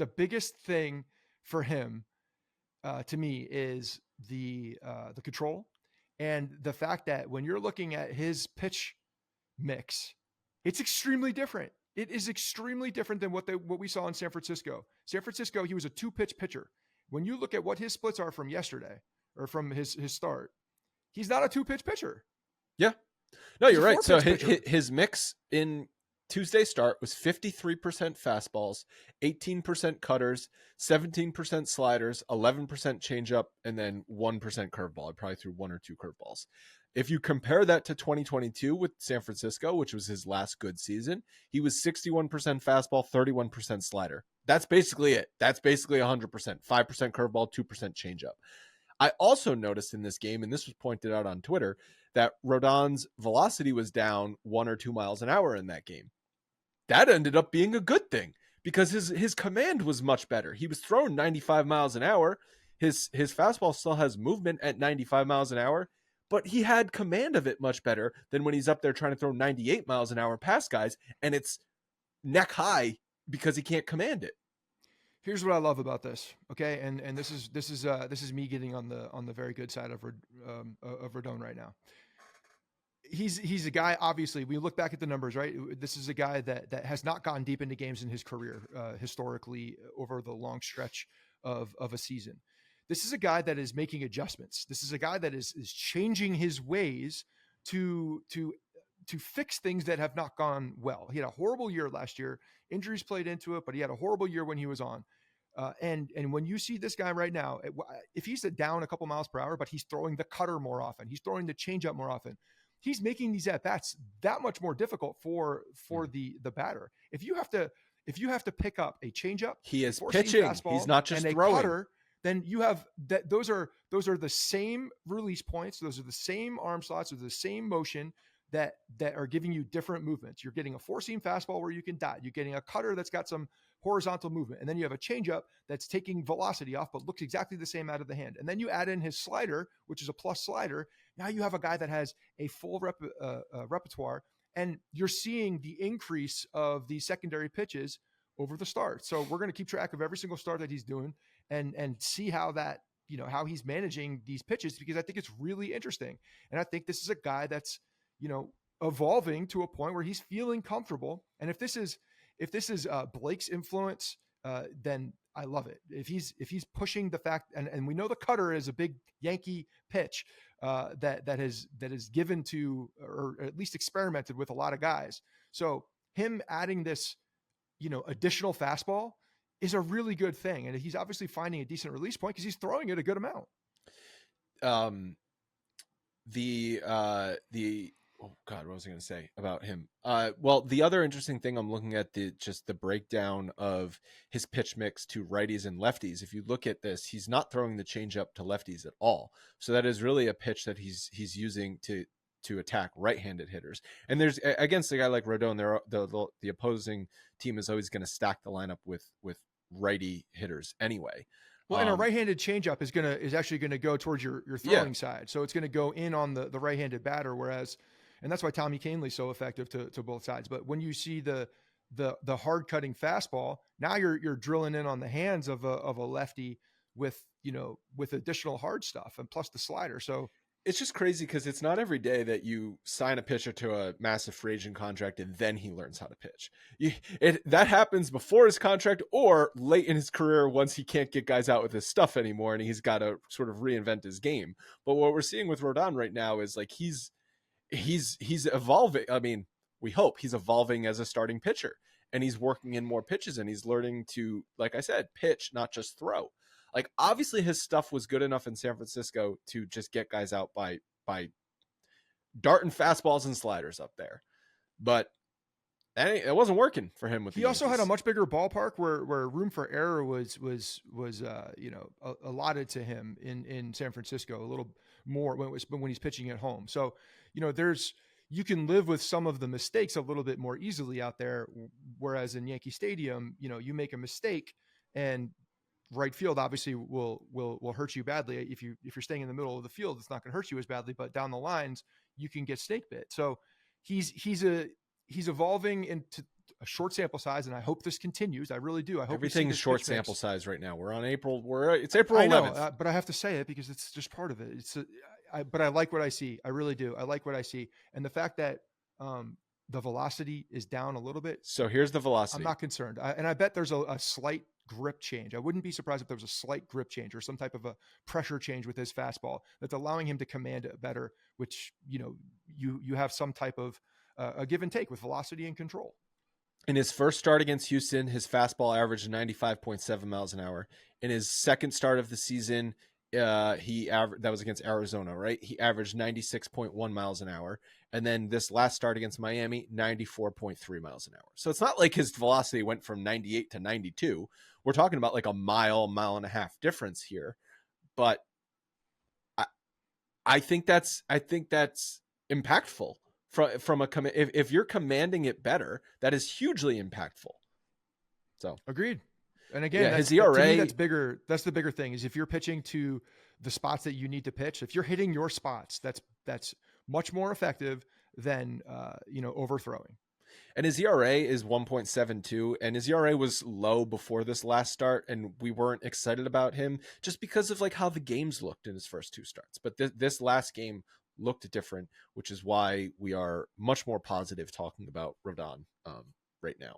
the biggest thing for him, to me, is the control, and the fact that when you're looking at his pitch mix, it's extremely different. It is extremely different than what we saw in San Francisco. San Francisco, he was a 2-pitch pitcher. When you look at what his splits are from yesterday or from his start, he's not a 2-pitch pitcher. Yeah. No, you're right. So pitcher. his mix in Tuesday's start was 53% fastballs, 18% cutters, 17% sliders, 11% changeup, and then 1% curveball. I probably threw 1 or 2 curveballs. If you compare that to 2022 with San Francisco, which was his last good season, he was 61% fastball, 31% slider. That's basically it. That's basically 100%, 5% curveball, 2% changeup. I also noticed in this game, and this was pointed out on Twitter, that Rodon's velocity was down 1 or 2 miles an hour in that game. That ended up being a good thing because his command was much better. He was throwing 95 miles an hour. His fastball still has movement at 95 miles an hour, but he had command of it much better than when he's up there trying to throw 98 miles an hour past guys, and it's neck high because he can't command it. Here's what I love about this, okay, and this is me getting on the very good side of Rodon right now. He's a guy. Obviously, we look back at the numbers, right? This is a guy that has not gone deep into games in his career historically over the long stretch of a season. This is a guy that is making adjustments. This is a guy that is changing his ways to fix things that have not gone well. He had a horrible year last year. Injuries played into it, but he had a horrible year when he was on. And when you see this guy right now, if he's down a couple miles per hour, but he's throwing the cutter more often, he's throwing the changeup more often, he's making these at bats that much more difficult for the batter. If you have to pick up a changeup, he is pitching. He's not just throwing. Cutter, then you have that. Those are the same release points. Those are the same arm slots. Those are the same motion that are giving you different movements. You're getting a 4-seam fastball where you can dot. You're getting a cutter that's got some horizontal movement. And then you have a changeup that's taking velocity off, but looks exactly the same out of the hand. And then you add in his slider, which is a plus slider. Now you have a guy that has a full repertoire, and you're seeing the increase of the secondary pitches over the start. So we're going to keep track of every single start that he's doing and see how that, how he's managing these pitches, because I think it's really interesting. And I think this is a guy that's, evolving to a point where he's feeling comfortable. And if this is Blake's influence, then I love it. If he's pushing the fact, and we know the cutter is a big Yankee pitch that is given to, or at least experimented with, a lot of guys. So him adding this, additional fastball is a really good thing. And he's obviously finding a decent release point because he's throwing it a good amount. Oh God, what was I going to say about him? Well, the other interesting thing, I'm looking at the breakdown of his pitch mix to righties and lefties. If you look at this, he's not throwing the changeup to lefties at all. So that is really a pitch that he's using to attack right-handed hitters. And there's, against a guy like Rodon, the opposing team is always going to stack the lineup with righty hitters anyway. Well, and a right-handed changeup is actually going to go towards your throwing side. So it's going to go in on the right-handed batter, whereas, and that's why Tommy Kahnle's so effective to both sides. But when you see the hard cutting fastball, now you're drilling in on the hands of a lefty with additional hard stuff and plus the slider. So it's just crazy because it's not every day that you sign a pitcher to a massive free agent contract and then he learns how to pitch. That happens before his contract or late in his career once he can't get guys out with his stuff anymore and he's got to sort of reinvent his game. But what we're seeing with Rodon right now is like he's evolving. I mean, we hope he's evolving as a starting pitcher and he's working in more pitches and he's learning to, like I said, pitch, not just throw. Like, obviously his stuff was good enough in San Francisco to just get guys out by darting fastballs and sliders up there. But it wasn't working for him with he also had a much bigger ballpark where room for error was allotted to him in San Francisco a little more when he's pitching at home. So, you can live with some of the mistakes a little bit more easily out there. Whereas in Yankee Stadium, you make a mistake and right field obviously will hurt you badly. If you're staying in the middle of the field, it's not going to hurt you as badly, but down the lines you can get snake bit. So he's evolving into a short sample size, and I hope this continues. I really do. I hope everything's short sample size right now. We're on April. It's April 11th. I know, but I have to say it because it's just part of it. But I like what I see. I really do. I like what I see, and the fact that the velocity is down a little bit. So here's the velocity. I'm not concerned, and I bet there's a slight grip change. I wouldn't be surprised if there was a slight grip change or some type of a pressure change with his fastball that's allowing him to command it better, which, you have some type of a give and take with velocity and control. In his first start against Houston, his fastball averaged 95.7 miles an hour. In his second start of the season, that was against Arizona, right? He averaged 96.1 miles an hour. And then this last start against Miami, 94.3 miles an hour. So it's not like his velocity went from 98 to 92. We're talking about like a mile and a half difference here. But I think that's impactful from if you're commanding it better, that is hugely impactful. So agreed. And again, his ERA, to me, that's bigger. That's the bigger thing, is if you're pitching to the spots that you need to pitch, if you're hitting your spots, that's much more effective than overthrowing. And his ERA is 1.72, and his ERA was low before this last start, and we weren't excited about him just because of like how the games looked in his first two starts. But this last game looked different, which is why we are much more positive talking about Rodon right now.